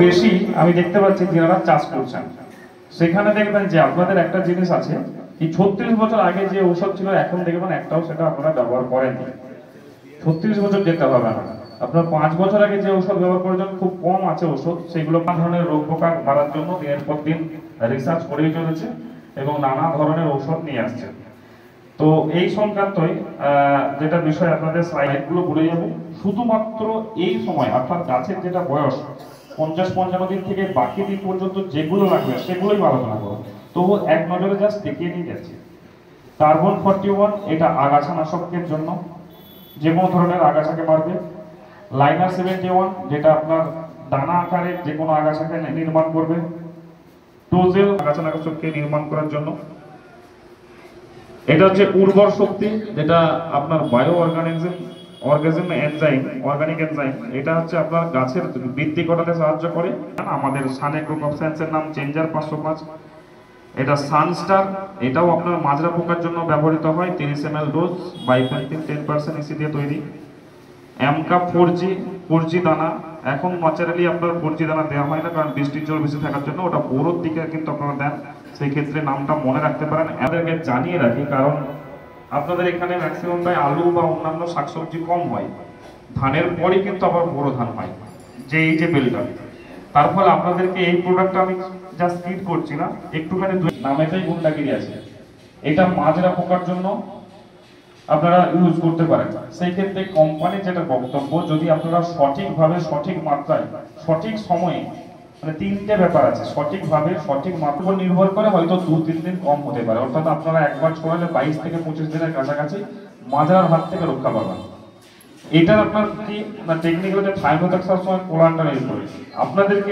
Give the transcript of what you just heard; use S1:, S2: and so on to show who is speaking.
S1: বেশি আমি দেখতে পাচ্ছি যারা চাষ করছেন সেখানে দেখবেন যে আপনাদের একটা জিনিস আছে কি 36 বছর আগে যে ঔষধ ছিল এখন দেখবেন একটাও সেটা আপনারা ব্যবহার করেননি। 36 বছর যেতে হবে না, আপনার 5 বছর আগে যে ঔষধ ব্যবহার করেছেন খুব কম আছে ওষুধ, সেগুলো নানা ধরনের রোগ পোকা মারার জন্য দিনের পর দিন রিসার্চ করেই চলেছে এবং নানা ধরনের ঔষধ নিয়ে আসছে। তো এই সংক্রান্তই যেটা বিষয় আপনাদের স্লাইডগুলো বলে যাবো। শুধুমাত্র এই সময় অর্থাৎ গাছের যেটা বয়স 50-55 দিন থেকে বাকি দিন পর্যন্ত যেগুলো লাগবে সেগুলোই আলোচনা করবো। তো এক নজরে জাস্ট দেখিয়ে নিয়ে যাচ্ছি। কার্বন 41 এটা আগাছা নাশকের জন্য, যে কোনো ধরনের আগাছাকে মারবে। লাইনার 71 যেটা আপনার দানা আকারে যে কোনো আগাছাকে নির্মাণ করবে। টোজেল আগাছা নাশককে নির্মাণ করার জন্য। এটা হচ্ছে উর্বর শক্তি, যেটা আপনার bio organism enzyme, organic enzyme. এটা হচ্ছে আপনার গাছের বৃদ্ধি ঘটাতে সাহায্য করে। আমাদের সানে গ্রুপ অফ সায়েন্সের নাম চেঞ্জার 505। এটা সানস্টার, এটাও আপনার মাজরা পোকার জন্য ব্যবহৃত হয়। 30 ml ডোজ, বাইফেন্থিন 10% ইসি দিয়ে তৈরি। এমকা 4G দানা, এখন ন্যাচারালি আপনার 4G দানা দেওয়া হয় না, কারণ বৃষ্টির জল বেশি থাকার জন্য ওটা বোরোর দিকে কিন্তু আপনারা দেন, সেই ক্ষেত্রে নামটা মনে রাখতে পারেন। এদেরকে জানিয়ে রাখি কারণ আপনাদের এখানে ম্যাক্সিমাম ভাই আলু বা অন্যান্য শাকসবজি কম হয়, ধানের পরই কিন্তু আবার বড় ধান হয়, যে এই যে বেলটা। তার ফলে আপনাদেরকে এই প্রোডাক্টটা আমি জাস্ট স্কিপ করছি না, একটুখানি নামেতেই গুন্ডাগিরি আছে। এটা মাজরা পোকার জন্য আপনারা ইউজ করতে পারেন। সেই ক্ষেত্রে কোম্পানির যেটা বক্তব্য, যদি আপনারা সঠিকভাবে সঠিক মাত্রায় সঠিক সময়ে, মানে তিনটে ব্যাপার আছে, সঠিকভাবে সঠিক মাত্রা নির্ভর করে হয়তো 2-3 দিন কম হতে পারে, অর্থাৎ আপনারা একবার ছড়ালে 22 থেকে 25 দিনের কাছাকাছি মাজরার হাত থেকে রক্ষা পাবেন। এটার আপনার কি টেকনিক্যাল যে থাইমোথ্যাক্স সবসময় কোলান্ডার ইউজ করে আপনাদেরকে